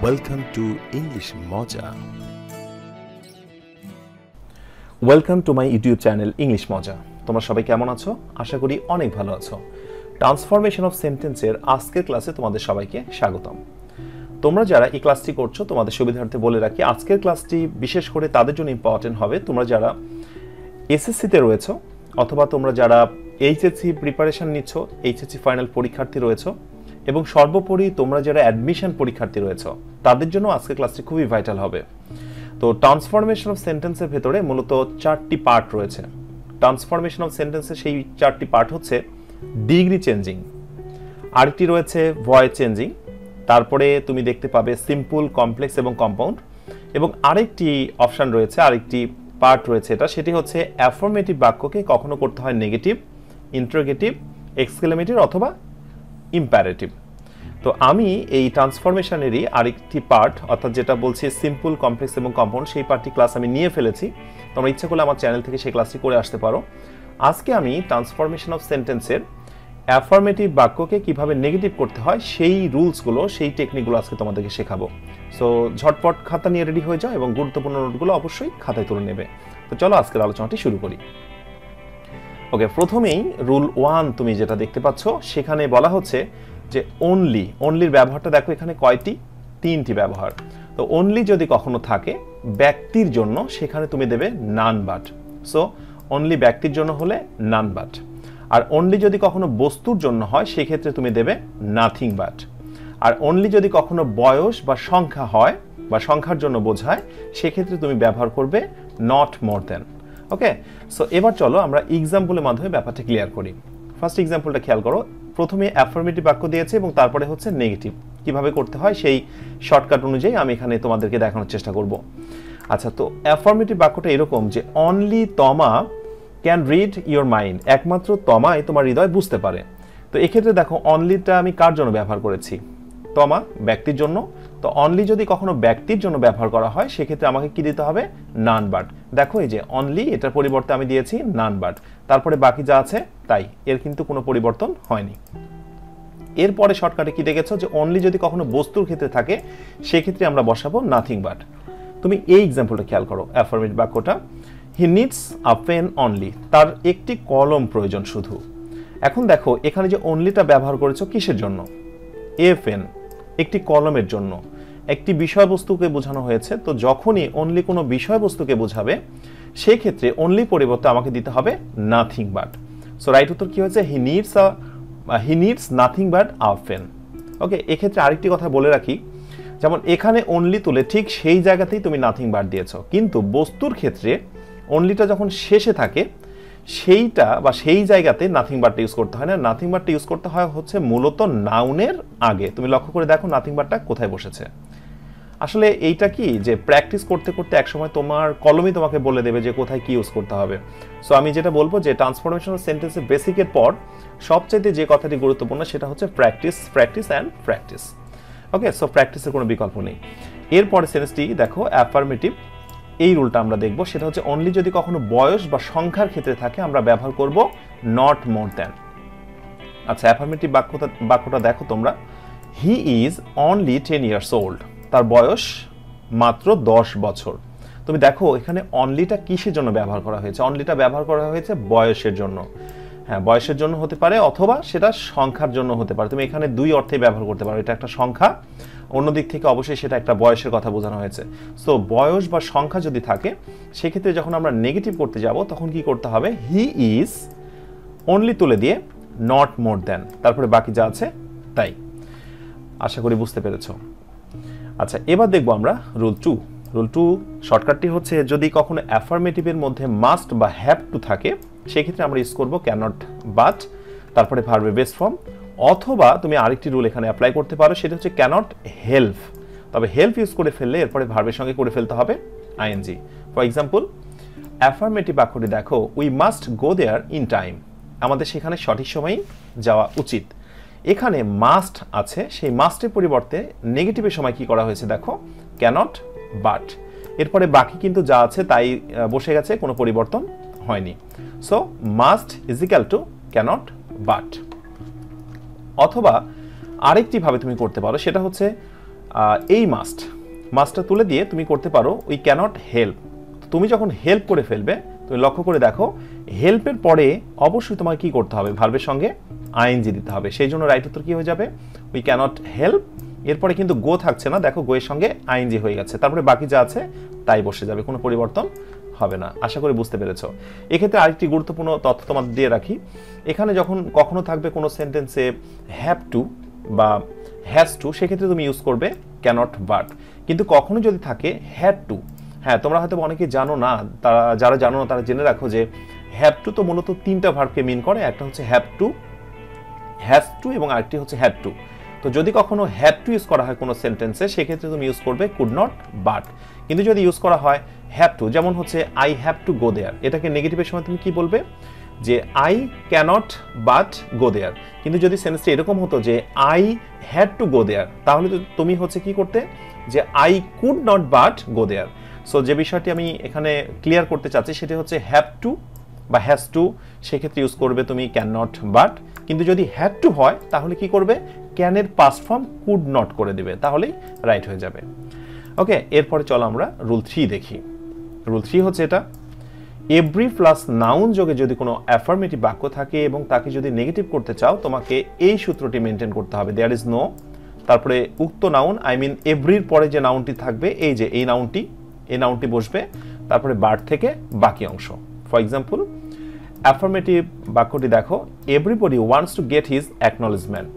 Welcome to English Moja. Welcome to my YouTube channel English মজা। তোমরা সবাই কেমন আছো? আশা করি অনেক ভালো আছো। ট্রান্সফরমেশন অফ সেন্টেন্সের আজকের ক্লাসে তোমাদের সবাইকে স্বাগতম। তোমরা যারা এই ক্লাসটি করছো তোমাদের সুবিধার্থে বলে রাখি, আজকের ক্লাসটি বিশেষ করে তাদের জন্য ইম্পর্টেন্ট হবে তোমরা যারা এসএসসিতে রয়েছো অথবা তোমরা যারা এইচএসসি প্রিপারেশন নিচ্ছ, এইচএসসি ফাইনাল পরীক্ষার্থী রয়েছো এবং সর্বোপরি তোমরা যারা অ্যাডমিশন পরীক্ষার্থী রয়েছো তাদের জন্য আজকের ক্লাসটি খুবই ভাইটাল হবে। তো ট্রান্সফরমেশন অফ সেন্টেন্সের ভেতরে মূলত চারটি পার্ট রয়েছে। ট্রান্সফরমেশন অফ সেন্টেন্সের সেই চারটি পার্ট হচ্ছে ডিগ্রি চেঞ্জিং, আরেকটি রয়েছে ভয়েস চেঞ্জিং, তারপরে তুমি দেখতে পাবে সিম্পল, কমপ্লেক্স এবং কম্পাউন্ড, এবং আরেকটি অপশান রয়েছে, আরেকটি পার্ট রয়েছে সেটি হচ্ছে অ্যাফার্মেটিভ বাক্যকে কখনো করতে হয় নেগেটিভ, ইন্টারোগেটিভ, এক্সক্লেমেটিভ অথবা ইম্পারেটিভ। তো আমি এই ট্রান্সফরমেশনেরই আরেকটি পার্ট অর্থাৎ যেটা বলছি সিম্পল, কমপ্লেক্স এবং কম্পাউন্ড, সেই পার্টটি ক্লাস আমি নিয়ে ফেলেছি। তোমরা ইচ্ছা করলে আমার চ্যানেল থেকে সেই ক্লাসটি করে আসতে পারো। আজকে আমি ট্রান্সফরমেশন অফ সেন্টেন্সের অ্যাফার্মেটিভ বাক্যকে কিভাবে নেগেটিভ করতে হয় সেই রুলসগুলো, সেই টেকনিকগুলো আজকে তোমাদেরকে শেখাবো। সো ঝটপট খাতা নিয়ে রেডি হয়ে যাও এবং গুরুত্বপূর্ণ নোটগুলো অবশ্যই খাতায় তুলে নেবে। তো চলো আজকের আলোচনাটি শুরু করি। ওকে, প্রথমেই রুল 1 তুমি যেটা দেখতে পাচ্ছ সেখানে বলা হচ্ছে যে অনলির ব্যবহারটা দেখো এখানে কয়টি? 3টি ব্যবহার। তো অনলি যদি কখনো থাকে ব্যক্তির জন্য সেখানে তুমি দেবে নান বাট। সো অনলি ব্যক্তির জন্য হলে নান বাট। আর অনলি যদি কখনো বস্তুর জন্য হয় সেক্ষেত্রে তুমি দেবে নাথিং বাট। আর অনলি যদি কখনো বয়স বা সংখ্যা হয় বা সংখ্যার জন্য বোঝায় সেক্ষেত্রে তুমি ব্যবহার করবে not more then. Okay, so এবার চলো আমরা এক্সাম্পলের মাধ্যমে ব্যাপারটা ক্লিয়ার করি। ফার্স্ট এক্সাম্পলটা খেয়াল করো। প্রথমে অ্যাফার্মেটিভ বাক্য দিয়েছে এবং তারপরে হচ্ছে নেগেটিভ। কিভাবে করতে হয় সেই শর্টকাট অনুযায়ী আমি এখানে তোমাদেরকে দেখানোর চেষ্টা করব। আচ্ছা, তো অ্যাফার্মেটিভ বাক্যটা এরকম যে অনলি তমা ক্যান রিড ইওর মাইন্ড, একমাত্র তমাই তোমার হৃদয় বুঝতে পারে। তো এক্ষেত্রে দেখো অনলিটা আমি কার জন্য ব্যবহার করেছি? তমা, ব্যক্তির জন্য। তো অনলি যদি কখনো ব্যক্তির জন্য ব্যবহার করা হয় সেক্ষেত্রে আমাকে কি দিতে হবে? None but. দেখো এই যে অনলি, এটার পরিবর্তে আমি দিয়েছি নান বাট, তারপরে বাকি যা আছে তাই, এর কিন্তু কোনো পরিবর্তন হয়নি। এরপরে শর্টকাটে কি দেখেছো যে অনলি যদি কখনো বস্তুর ক্ষেত্রে থাকে সেক্ষেত্রে আমরা বসাবো নাথিং বাট। তুমি এই এক্সাম্পলটা খেয়াল করো, অ্যাফার্মেটিভ বাক্যটা he needs a pen only, তার একটি কলম প্রয়োজন শুধু। এখন দেখো এখানে যে অনলিটা ব্যবহার করেছো কিসের জন্য? এ পেন, একটি কলমের জন্য, একটি বিষয়বস্তুকে বোঝানো হয়েছে। তো যখনই অনলি কোনো বিষয়বস্তুকে বোঝাবে সেই ক্ষেত্রে অনলি পরিবর্তে আমাকে দিতে হবে নাথিং বাট। সো রাইট উত্তর কি হয়েছে? He needs nothing but a pen. Okay, এক্ষেত্রে আরেকটি কথা বলে রাখি, যেমন এখানে অনলি তুলে ঠিক সেই জায়গাতেই তুমি নাথিং বাট দিয়েছো, কিন্তু বস্তুর ক্ষেত্রে অনলিটা যখন শেষে থাকে সেইটা বা সেই জায়গাতে নাথিং বাটটা ইউজ করতে হয় না। নাথিং বাটটা ইউজ করতে হয় হচ্ছে মূলত নাউনের আগে। তুমি লক্ষ্য করে দেখো নাথিং বাটটা কোথায় বসেছে। আসলে এইটা কি যে প্র্যাকটিস করতে করতে একসময় তোমার কলমই তোমাকে বলে দেবে যে কোথায় কি ইউজ করতে হবে। সো আমি যেটা বলবো যে ট্রান্সফরমেশনাল সেন্টেন্সের বেসিকের পর সবচাইতে যে কথাটি গুরুত্বপূর্ণ সেটা হচ্ছে practice, practice and practice. Okay, so প্র্যাকটিসের কোনো বিকল্প নেই। এরপরে সেন্টেন্সটি দেখো অ্যাফার্মেটিভ, এই রুলটা আমরা দেখব, সেটা হচ্ছে অনলি যদি কখনো বয়স বা সংখ্যার ক্ষেত্রে থাকে আমরা ব্যবহার করব নট মোর দ্যান। আচ্ছা, অ্যাফার্মেটিভ বাক্যটা দেখো তোমরা, he is only 10 years old, তার বয়স মাত্র 10 বছর। তুমি দেখো এখানে অনলিটা কিসের জন্য ব্যবহার করা হয়েছে? অনলিটা ব্যবহার করা হয়েছে বয়সের জন্য। হ্যাঁ, বয়সের জন্য হতে পারে অথবা সেটা সংখ্যার জন্য হতে পারে। তুমি এখানে দুই অর্থেই ব্যবহার করতে পারো, এটা একটা সংখ্যা, অন্য দিক থেকে অবশ্যই সেটা একটা বয়সের কথা বোঝানো হয়েছে। সো বয়স বা সংখ্যা যদি থাকে সেক্ষেত্রে যখন আমরা নেগেটিভ করতে যাব তখন কি করতে হবে? হি ইজ অনলি তুলে দিয়ে নট মোর দ্যান, তারপরে বাকি যা আছে তাই। আশা করি বুঝতে পেরেছ। আচ্ছা, এবার দেখবো আমরা রুল 2। রুল 2 শর্টকাটটি হচ্ছে যদি কখনো অ্যাফার্মেটিভের মধ্যে মাস্ট বা হ্যাভ টু থাকে সেক্ষেত্রে আমরা ইউজ করবো ক্যানট বাট, তারপরে ভার্বের বেস ফর্ম, অথবা তুমি আরেকটি রুল এখানে অ্যাপ্লাই করতে পারো, সেটা হচ্ছে ক্যানট হেল্প। তবে হেল্প ইউজ করে ফেললে এরপরে ভার্বের সঙ্গে করে ফেলতে হবে আইএনজি। ফর এক্সাম্পল, অ্যাফার্মেটিভ বাক্যটি দেখো, we must go there in time, আমাদের সেখানে সঠিক সময়েই যাওয়া উচিত। এখানে মাস্ট আছে, সেই মাস্টের পরিবর্তে নেগেটিভের সময় কি করা হয়েছে দেখো, ক্যানট বাট। এরপরে বাকি কিন্তু যা আছে তাই বসে গেছে, কোনো পরিবর্তন হয়নি। So must is equal to can't but. অথবা আরেকটি ভাবে তুমি করতে পারো, সেটা হচ্ছে এই মাস্টটা তুলে দিয়ে তুমি করতে পারো উই ক্যানট হেল্প। তুমি যখন হেল্প করে ফেলবে, তুমি লক্ষ্য করে দেখো হেল্পের পরে অবশ্যই তোমাকে কি করতে হবে, ভার্বের সঙ্গে আইএনজি দিতে হবে। সেই জন্য রাইট উত্তর কি হয়ে যাবে, উই ক্যানট হেল্প। এরপরে কিন্তু গো থাকছে না, দেখো গো এর সঙ্গে আইএনজি হয়ে গেছে, তারপরে বাকি যা আছে তাই বসে যাবে, কোনো পরিবর্তন হবে না। আশা করি বুঝতে পেরেছো। এক্ষেত্রে আরেকটি গুরুত্বপূর্ণ তথ্য তোমাদের দিয়ে রাখি, এখানে যখন কখনো থাকবে কোনো সেন্টেন্সে হ্যাভ টু বা হ্যাজ টু, সেক্ষেত্রে তুমি ইউজ করবে ক্যানট বাট। কিন্তু কখনো যদি থাকে হ্যাড টু, হ্যাঁ তোমরা হয়তো অনেকে জানো না, তারা যারা জানো না তারা জেনে রাখো যে হ্যাভ টু তো মূলত তিনটা ভার্বকে মিন করে, একটা হচ্ছে হ্যাভ টু, হ্যাজ টু এবং আরেকটি হচ্ছে হ্যাড টু। তো যদি কখনো হ্যাড টু ইউজ করা হয় কোনো সেন্টেন্সে, সেক্ষেত্রে তুমি ইউজ করবে কুড নট বাট। কিন্তু যদি ইউজ করা হয় হ্যাভ টু, যেমন হচ্ছে I have to go there, এটাকে নেগেটিভের সময় তুমি কি বলবে, যে I cannot but go there. কিন্তু যদি সেন্টেন্সটা এরকম হতো যে I had to go there, তাহলে তুমি হচ্ছে কি করতে, যে I could not but go there. So যে বিষয়টি আমি এখানে ক্লিয়ার করতে চাচ্ছি সেটা হচ্ছে হ্যাভ টু বা হ্যাজ টু, সেক্ষেত্রে ইউজ করবে তুমি ক্যান নট বাট। কিন্তু যদি হ্যাড টু হয় তাহলে কি করবে, ক্যানের পাস্ট ফর্ম কুড নট করে দেবে, তাহলেই রাইট হয়ে যাবে। ওকে, এরপরে চলো আমরা রুল 3 দেখি। রুল 3 হচ্ছে এটা, এভরি প্লাস নাউন যোগে যদি কোনো অ্যাফার্মেটিভ বাক্য থাকে এবং তাকে যদি নেগেটিভ করতে চাও, তোমাকে এই সূত্রটি মেনটেন করতে হবে, দেয়ার ইজ নো, তারপরে উক্ত নাউন আই মিন এভরির পরে যে নাউনটি থাকবে, এই যে এই নাউনটি বসবে, তারপরে বার থেকে বাকি অংশ। ফর এক্সাম্পল অ্যাফার্মেটিভ বাক্যটি দেখো, everybody wants to get his acknowledgement,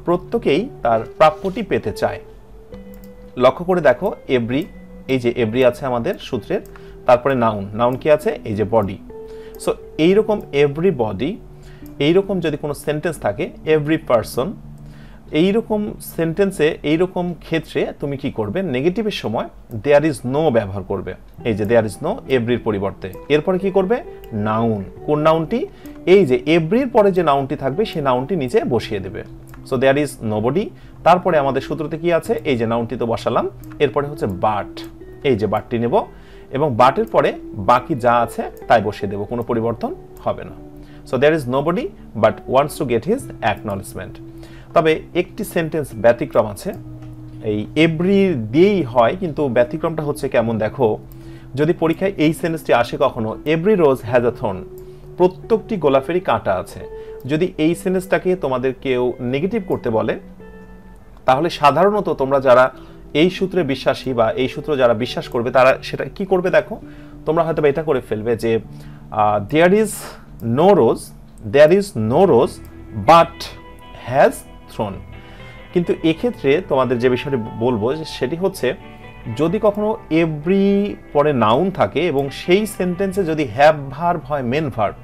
প্রত্যেকেই তার প্রাপ্যটি পেতে চায়। লক্ষ্য করে দেখো এভরি, এই যে এভরি আছে আমাদের সূত্রের, তারপরে নাউন কি আছে, এই যে বডি। সো এইরকম এভরিবডি, এইরকম যদি কোনো সেন্টেন্স থাকে, এভরি পারসন, এইরকম সেন্টেন্সে এইরকম ক্ষেত্রে তুমি কি করবে, নেগেটিভের সময় দেয়ার ইজ নো ব্যবহার করবে, এই যে দেয়ার ইজ নো এভরির পরিবর্তে। এরপরে কি করবে, নাউন, কোন নাউনটি, এই যে এভরির পরে যে নাউনটি থাকবে সেই নাউনটি নিচে বসিয়ে দেবে। সো দেয়ার ইজ নোবডি, তারপরে আমাদের সূত্রতে কি আছে, এই যে নাউনটি তো বসালাম, এরপরে হচ্ছে বাট, এই যে বাটটি নেব এবং বাটের পরে বাকি যা আছে তাই বসিয়ে দেব, কোনো পরিবর্তন হবে না। So there is nobody but wants to get his acknowledgement. তবে একটি সেন্টেন্স ব্যতিক্রম আছে, এই এভরি দিয়েই হয়, কিন্তু ব্যতিক্রমটা হচ্ছে কেমন দেখো, যদি পরীক্ষায় এই সেন্টেন্সটি আসে কখনো, every rose has a thorn, প্রত্যেকটি গোলাপেরই কাঁটা আছে, যদি এই সেন্টেন্সটাকে তোমাদের কেউ নেগেটিভ করতে বলে, তাহলে সাধারণত তোমরা যারা এই সূত্রে বিশ্বাসী বা এই সূত্র যারা বিশ্বাস করবে তারা সেটা কি করবে দেখো, তোমরা হয়তো এটা করে ফেলবে যে there is no rose but has thorn. কিন্তু এক্ষেত্রে তোমাদের যে বিষয়টি বলবো সেটি হচ্ছে, যদি কখনো এভরি পরে নাউন থাকে এবং সেই সেন্টেন্সে যদি হ্যাভ ভার্ব হয়, মেন ভার্ব,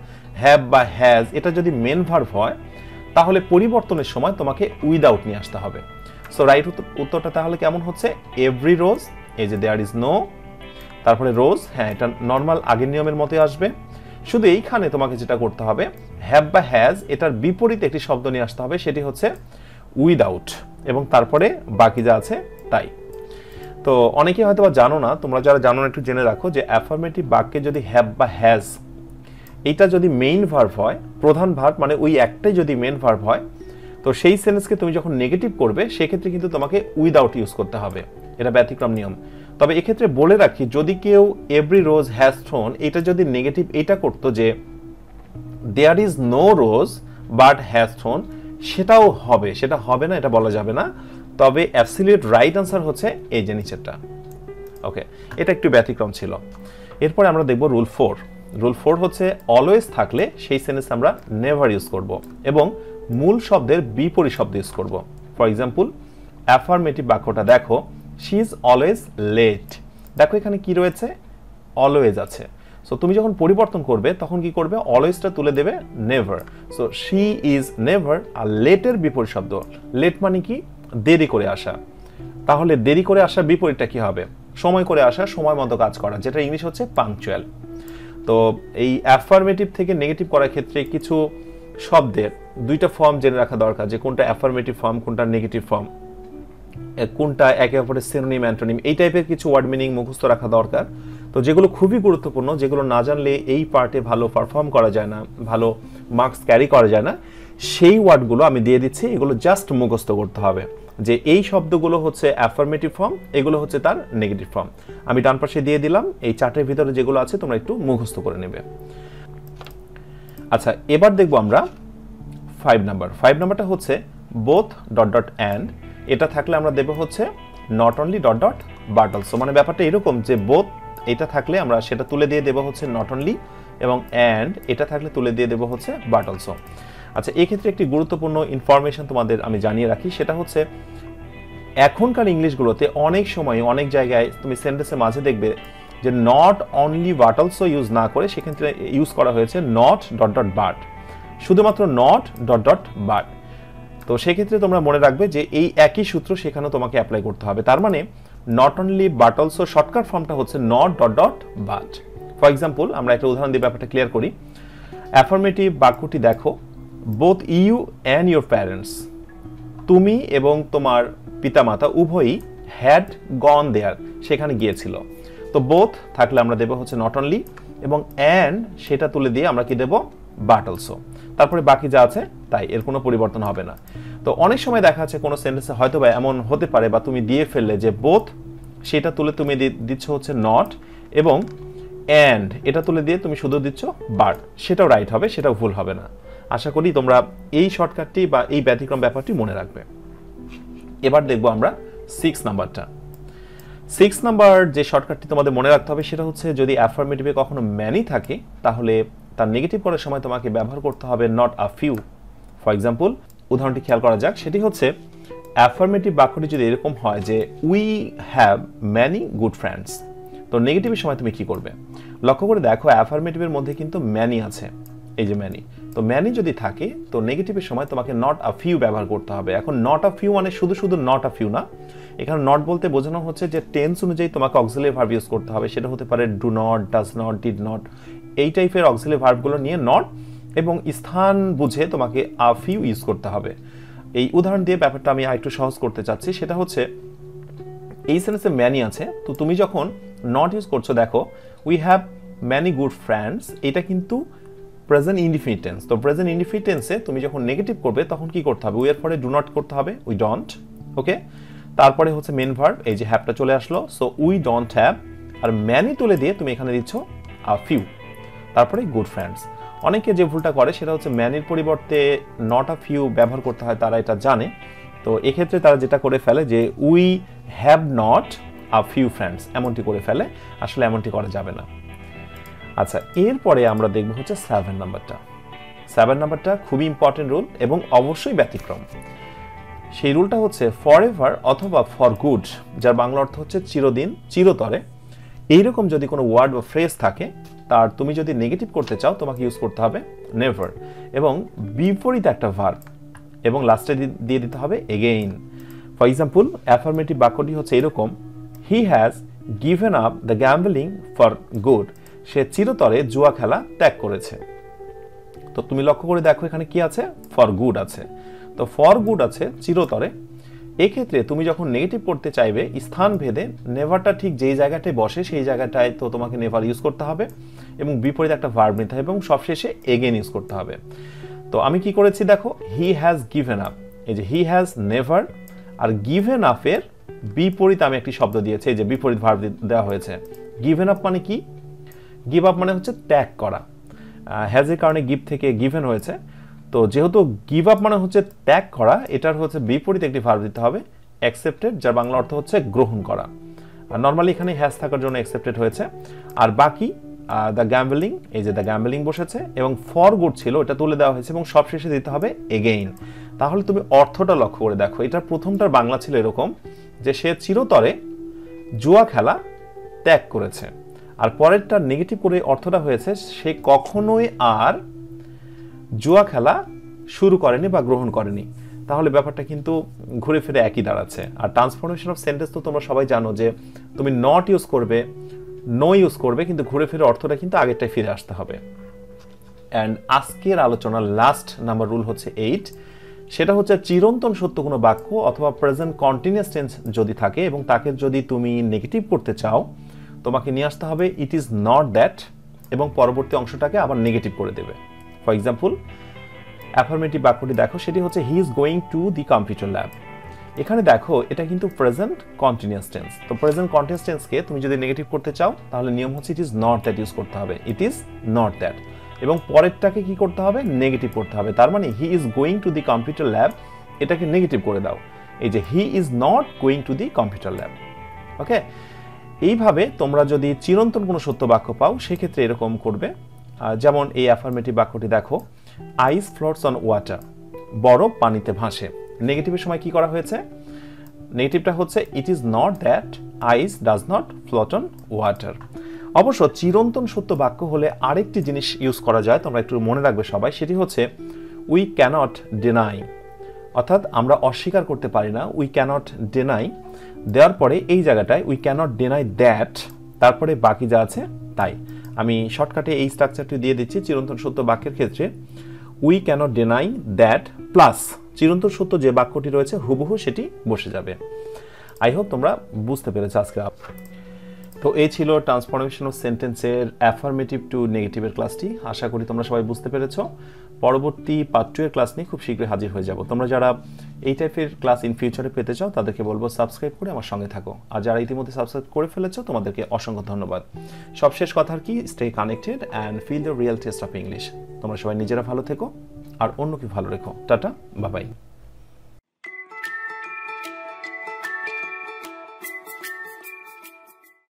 হ্যাভ বা হ্যাজ এটা যদি মেন ভার্ব হয়, তাহলে পরিবর্তনের সময় তোমাকে উইদাউট নিয়ে আসতে হবে। সো রাইট উত্তরটা তাহলে কেমন হচ্ছে, এভরি রোজ, এই যে দেয়ার ইজ নো, তারপরে রোজ, হ্যাঁ এটা নর্মাল আগের নিয়মের মতোই আসবে, শুধু এইখানে তোমাকে যেটা করতে হবে, হ্যাভ বা হ্যাজ এটার বিপরীতে একটি শব্দ নিয়ে আসতে হবে, সেটি হচ্ছে উইদাউট, এবং তারপরে বাকি যা আছে তাই। তো অনেকে হয়তো বা জানো না, তোমরা যারা জানো না একটু জেনে রাখো যে অ্যাফার্মেটিভ বাক্যে যদি হ্যাভ বা হ্যাজ এইটা যদি মেইন ভার্ব হয়, প্রধান ভার্ব মানে ওই একটাই যদি মেইন ভার্ব হয়, তো সেই সেন্টেন্সকে তুমি যখন নেগেটিভ করবে সেক্ষেত্রে কিন্তু তোমাকে উইদাউট ইউজ করতে হবে, এটা ব্যতিক্রম নিয়ম। তবে এক্ষেত্রে বলে রাখি, যদি কেউ এভরি রোজ হ্যাজ থ্রোন এটা যদি নেগেটিভ এটা করতো যে there is no rose but has thorn, সেটাও হবে, সেটা হবে না এটা বলা যাবে না। তবে অ্যাবসলিউট রাইট আনসার হচ্ছে এই যে নিচেরটা। ওকে, এটা একটু ব্যতিক্রম ছিল। এরপরে আমরা দেখব রুল 4। রুল 4 হচ্ছে অলওয়েজ থাকলে সেই সেন্টেন্স আমরা নেভার ইউজ করব এবং মূল শব্দের বিপরীত শব্দ ইউজ করব। ফর এক্সাম্পল অ্যাফার্মেটিভ বাক্যটা দেখো, শি ইজ অলওয়েজ লেট, দেখো এখানে কি রয়েছে, অলওয়েজ আছে। সো তুমি যখন পরিবর্তন করবে তখন কি করবে, অলওয়েজটা তুলে দেবে never. So she is never, আর লেটের বিপরীত শব্দ, লেট মানে কি, দেরি করে আসা। তাহলে দেরি করে আসার বিপরীতটা কি হবে, সময় করে আসা, সময় মতো কাজ করা, যেটা ইংলিশ হচ্ছে পাংচুয়াল। তো এই অ্যাফার্মেটিভ থেকে নেগেটিভ করার ক্ষেত্রে কিছু শব্দের দুইটা ফর্ম জেনে রাখা দরকার, যে কোনটা অ্যাফার্মেটিভ ফর্ম, কোনটা নেগেটিভ ফর্ম, কোনটা একে অপরের সিনোনিম অ্যান্টোনিম, এই টাইপের কিছু ওয়ার্ড মিনিং মুখস্থ রাখা দরকার। তো যেগুলো খুবই গুরুত্বপূর্ণ, যেগুলো না জানলে এই পার্টে ভালো পারফর্ম করা যায় না, ভালো মার্কস ক্যারি করা যায় না, সেই ওয়ার্ডগুলো আমি দিয়ে দিচ্ছি, এগুলো জাস্ট মুখস্থ করতে হবে। যে এই শব্দগুলো হচ্ছে অ্যাফার্মেটিভ ফর্ম, এগুলো হচ্ছে তার নেগেটিভ ফর্ম। আমি ডান পাশে দিয়ে দিলাম, এই চার্টের ভিতরে যেগুলো আছে তোমরা একটু মুখস্থ করে নেবে। আচ্ছা, এবার দেখবো আমরা 5 নাম্বার। 5 নাম্বারটা হচ্ছে বোথ ডট ডট অ্যান্ড। এটা থাকলে আমরা দেবো হচ্ছে not only dot dot but also. মানে ব্যাপারটা এরকম যে বোথ এটা থাকলে আমরা সেটা তুলে দিয়ে দেবো হচ্ছে নট অনলি, এবং অ্যান্ড এটা থাকলে তুলে দিয়ে দেবো হচ্ছে বাট অলসো। আচ্ছা, এক্ষেত্রে একটি গুরুত্বপূর্ণ ইনফরমেশন তোমাদের আমি জানিয়ে রাখি, সেটা হচ্ছে এখনকার ইংলিশগুলোতে অনেক সময় অনেক জায়গায় তুমি সেন্টেন্সের মাঝে দেখবে যে not only but also use না করে সেক্ষেত্রে ইউজ করা হয়েছে নট ডট ডট বাট, শুধুমাত্র নট ডট ডট বাট। তো সেক্ষেত্রে তোমরা মনে রাখবে যে এই একই সূত্র সেখানেও তোমাকে অ্যাপ্লাই করতে হবে। তার মানে not only but also shortcut ফর্মটা হচ্ছে not dot dot but. For example, আমরা একটা উদাহরণ দিয়ে ব্যাপারটা ক্লিয়ার করি। অ্যাফার্মেটিভ বাক্যটি দেখো, both you and your parents, তুমি এবং তোমার পিতামাতা উভয়ই হ্যাড গন দেয়ার, সেখানে গিয়েছিল। তো বোথ থাকলে আমরা দেবো হচ্ছে নট অনলি, এবং অ্যান্ড সেটা তুলে দিয়ে আমরা কি দেবো বাট অলসো। তারপরে বাকি যা আছে তাই, এর কোনো পরিবর্তন হবে না। তো অনেক সময় দেখা যাচ্ছে কোনো সেন্টেন্সে হয়তো বা এমন হতে পারে বা তুমি দিয়ে ফেললে যে বোথ সেটা তুলে তুমি দিচ্ছ হচ্ছে নট, এবং অ্যান্ড এটা তুলে দিয়ে তুমি শুধু দিচ্ছ বাট, সেটাও রাইট হবে, সেটাও ভুল হবে না। আশা করি তোমরা এই শর্টকাটটি বা এই ব্যতিক্রম ব্যাপারটি মনে রাখবে। এবার দেখবো আমরা 6 নাম্বারটা। 6 নাম্বার যে শর্টকাটটি তোমাদের মনে রাখতে হবে সেটা হচ্ছে যদি অ্যাফার্মেটিভে কখনো ম্যানি থাকে তাহলে তার নেগেটিভ করার সময় তোমাকে ব্যবহার করতে হবে not a few. For example, উদাহরণটি খেয়াল করা যাক, সেটি হচ্ছে অ্যাফার্মেটিভ বাক্যটি যদি এরকম হয় যে we have many good friends, তো নেগেটিভের সময় তুমি কি করবে? লক্ষ্য করে দেখো, অ্যাফার্মেটিভের মধ্যে কিন্তু ম্যানি আছে, এই যে ম্যানি। তো ম্যানি যদি থাকে তো নেগেটিভের সময় তোমাকে নট আ ফিউ ব্যবহার করতে হবে। এখন নট আ ফিউ মানে শুধু শুধু নট আ ফিউ না, এখানে নট বলতে বোঝানো হচ্ছে যে টেন্স অনুযায়ী তোমাকে অক্সিলারি ভার্ব ইউজ করতে হবে। সেটা হতে পারে do not, does not, did not, এই টাইপের অক্সিলারি ভার্বগুলো নিয়ে নট, এবং স্থান বুঝে তোমাকে আ ফিউ ইউজ করতে হবে। এই উদাহরণ দিয়ে ব্যাপারটা আমি আরেকটু সহজ করতে চাচ্ছি। সেটা হচ্ছে এই সেন্টেন্সে ম্যানি আছে, তো তুমি যখন নট ইউজ করছো, দেখো we have many good friends, এটা কিন্তু প্রেজেন্ট ইনডিফিনিট টেন্স। তো প্রেজেন্ট ইনডিফিনিট টেন্সে তুমি যখন নেগেটিভ করবে তখন কি করতে হবে? উই এর পরে ডু নট করতে হবে, উই ডোন্ট। ওকে, তারপরে হচ্ছে মেন ভার্ব, এই যে হ্যাভটা চলে আসলো, সো উই ডোন্ট হ্যাভ, আর ম্যানি তুলে দিয়ে তুমি এখানে দিচ্ছ আ ফিউ, তারপরে গুড ফ্রেন্ডস। অনেকে যে ভুলটা করে সেটা হচ্ছে ম্যানির পরিবর্তে নট আ ফিউ ব্যবহার করতে হয়, তারা এটা জানে। তো এক্ষেত্রে তারা যেটা করে ফেলে যে we have not a few friends, এমনটি করে ফেলে। আসলে এমনটি করা যাবে না। আচ্ছা, এরপরে আমরা দেখব হচ্ছে 7 নাম্বারটা। 7 নাম্বারটা খুবই ইম্পর্টেন্ট রুল এবং অবশ্যই ব্যতিক্রম। সেই রুলটা হচ্ছে ফর এভার অথবা ফর গুড, যার বাংলা অর্থ হচ্ছে চিরদিন, চিরতরে। এইরকম যদি কোনো ওয়ার্ড বা ফ্রেজ থাকে, তার তুমি যদি নেগেটিভ করতে চাও তোমাকে ইউজ করতে হবে নেভার, এবং বিপরীত একটা ভার্ব, এবং লাস্টে দিয়ে দিতে হবে এগেইন। ফর এক্সাম্পল, অ্যাফার্মেটিভ বাক্যটি হচ্ছে এরকম, he has given up the gambling for good, সে চিরতরে জুয়া খেলা ত্যাগ করেছে। তো তুমি লক্ষ্য করে দেখো এখানে কি আছে? ফর গুড আছে। তো ফর গুড আছে চিরতরে। এক্ষেত্রে তুমি যখন নেগেটিভ করতে চাইবে স্থান ভেদে নেভারটা ঠিক যেই জায়গাটায় বসে সেই জায়গাটায় তো তোমাকে নেভার ইউজ করতে হবে, এবং বিপরীত একটা ভার্ব নিতে হবে, এবং সবশেষে এগেইন ইউজ করতে হবে। তো আমি কি করেছি দেখো, হি হ্যাজ গিভেন আপ, এই যে he has never, are given আপের বিপরীত আমি একটি শব্দ দিয়েছি, এই যে বিপরীত ভার্ব দেওয়া হয়েছে। গিভেন আপ মানে কি? গিভ আপ মানে হচ্ছে ত্যাগ করা। হ্যাজের কারণে গিভ থেকে গিভেন হয়েছে। তো যেহেতু গিভ আপ মানে হচ্ছে ত্যাগ করা, এটার হচ্ছে বিপরীত একটি ভার্ব দিতে হবে অ্যাকসেপ্টেড, যার বাংলা অর্থ হচ্ছে গ্রহণ করা। আর নর্মালি এখানে হ্যাজ থাকার জন্য অ্যাকসেপ্টেড হয়েছে। আর বাকি দ্য গ্যাম্বলিং, এই যে দ্য গ্যাম্বলিং বসেছে, এবং ফর গুড ছিল এটা তুলে দেওয়া হয়েছে, এবং সবশেষে দিতে হবে এগেইন। তাহলে তুমি অর্থটা লক্ষ্য করে দেখো, এটার প্রথমটার বাংলা ছিল এরকম যে সে চিরতরে জুয়া খেলা ত্যাগ করেছে, আর পরেরটা নেগেটিভ করে অর্থটা হয়েছে সে কখনোই আর জুয়া খেলা শুরু করেনি বা গ্রহণ করেনি। তাহলে ব্যাপারটা কিন্তু ঘুরে ফিরে একই দাঁড়াচ্ছে। আর ট্রান্সফরমেশন অফ সেন্টেন্স তো তোমরা সবাই জানো যে তুমি নট ইউজ করবে, নো ইউজ করবে, কিন্তু ঘুরে ফিরে অর্থটা কিন্তু আগেরটাই ফিরে আসতে হবে। অ্যান্ড আজকের আলোচনার লাস্ট নাম্বার রুল হচ্ছে 8, সেটা হচ্ছে চিরন্তন সত্য কোনো বাক্য অথবা প্রেজেন্ট কন্টিনিউয়াস টেন্স যদি থাকে এবং তাকে যদি তুমি নেগেটিভ করতে চাও, তোমাকে নিয়ে আসতে হবে ইট ইজ নট দ্যাট, এবং পরবর্তী অংশটাকে আবার নেগেটিভ করে দেবে। ফর এক্সাম্পল, অ্যাফার্মেটিভ বাক্যটি দেখো, সেটি হচ্ছে হি is going to the computer lab. এখানে দেখো এটা কিন্তু প্রেজেন্ট কন্টিনিউয়াস টেন্স। তো প্রেজেন্ট কন্টিনিউয়াস টেন্সকে তুমি যদি নেগেটিভ করতে চাও তাহলে নিয়ম হচ্ছে it is not that use করতে হবে, ইট ইজ নট দ্যাট, এবং পরেরটাকে কি করতে হবে, নেগেটিভ করতে হবে। তার মানে he is going to the computer lab, এটাকে নেগেটিভ করে দাও, এই যে he is not going to the computer lab. Okay, এইভাবে তোমরা যদি চিরন্তন কোনো সত্য বাক্য পাও সেক্ষেত্রে এরকম করবে। যেমন এই অ্যাফার্মেটিভ বাক্যটি দেখো, আইস ফ্লোটস অন ওয়াটার, বরফ পানিতে ভাসে। নেগেটিভের সময় কি করা হয়েছে, নেগেটিভটা হচ্ছে it is not that ice does not float on water. অবশ্য চিরন্তন সত্য বাক্য হলে আরেকটি জিনিস ইউজ করা যায়, তোমরা একটু মনে রাখবে সবাই, সেটি হচ্ছে উই ক্যানট ডিনাই, অর্থাৎ আমরা অস্বীকার করতে পারি না, উই ক্যানট ডিনাই দেওয়ার পরে এই জায়গাটায় উই ক্যানট ডিনাই দ্যাট, তারপরে বাকি যা আছে তাই। আমি শর্টকাটে এই স্ট্রাকচারটি দিয়ে দিচ্ছি। চিরন্তন সত্য বাক্যের ক্ষেত্রে we cannot deny that plus চিরন্তন সত্য যে বাক্যটি রয়েছে হুবহু সেটি বসে যাবে। আই হোপ তোমরা বুঝতে পেরেছো আজকে। তো এই ছিল ট্রান্সফরমেশন অফ সেন্টেন্সের অ্যাফার্মেটিভ টু নেগেটিভের ক্লাসটি। আশা করি তোমরা সবাই বুঝতে পেরেছো। পরবর্তী পার্ট 2 এর ক্লাস নিয়ে খুব শীঘ্রই হাজির হয়ে যাব। তোমরা যারা এই টাইপের ক্লাস ইন ফিউচারে পেতে চাও তাদেরকে বলবো সাবস্ক্রাইব করে আমার সঙ্গে থাকো, আর যারা ইতিমধ্যে সাবস্ক্রাইব করে ফেলেছো তোমাদেরকে অসংখ্য ধন্যবাদ। সবশেষ কথার কি, stay connected and feel the real taste of English. তোমরা সবাই নিজেরা ভালো থেকো আর অন্যকে ভালো রেখো। টাটা, বাই বাই।